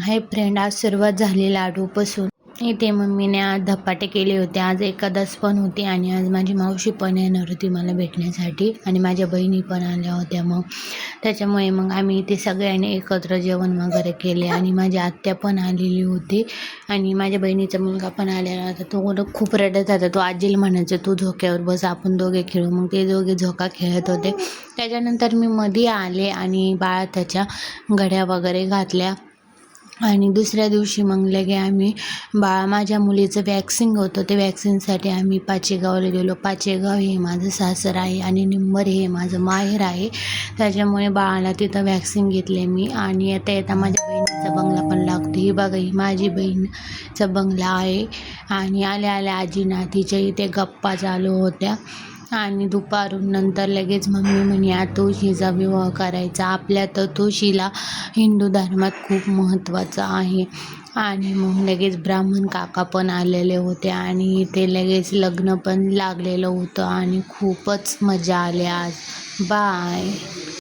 Hi friend, आज सुरुवात झाली लाडूपासून. इथे मम्मीने आज धपाटे केले होते. आज एकादश पण होती आणि आज माझी मावशी पण येणार होती मला भेटण्यासाठी आणि माझ्या बहिणी पण आल्या होत्या. मग त्याच्यामुळे मग आम्ही इथे सगळ्यांनी एकत्र जेवण वगैरे केले आणि माझी आत्या पण आलेली होती आणि माझ्या बहिणीचा मुलगा पण आलेला होता. तो खूप रडत होता. तो आजीला म्हणायचा, तू झोक्यावर बस, आपण दोघे खेळू. मग ते दोघे झोका खेळत होते. त्याच्यानंतर मी मध्ये आले आणि बाळा त्याच्या घड्या वगैरे घातल्या आणि दुसऱ्या दिवशी मग लगे आम्ही माझ्या मुलीचं वॅक्सिंग होतं. ते वॅक्सिनसाठी आम्ही पाचेगावला गेलो. पाचेगाव हे माझं सासर आहे आणि निंबर हे माझं माहेर आहे. त्याच्यामुळे बाळाला तिथं वॅक्सिन घेतले मी. आणि येता येता माझ्या बहिणीचा बंगला पण लागतो. ही बघा, ही माझी बहीणचा बंगला आहे. आणि आल्या आल्या आजी नातीच्या इथे गप्पा चालू होत्या आणि दुपारून नंतर लगेच मम्मी म्हणे आज तुळशीचा विवाह करायचा. आपल्या तर तुळशीला हिंदू धर्मात खूप महत्त्वाचं आहे. आणि मग लगेच ब्राह्मण काका पण आलेले होते आणि ते लगेच लग्न पण लागलेलं होतं आणि खूपच मजा आली आज. बाय.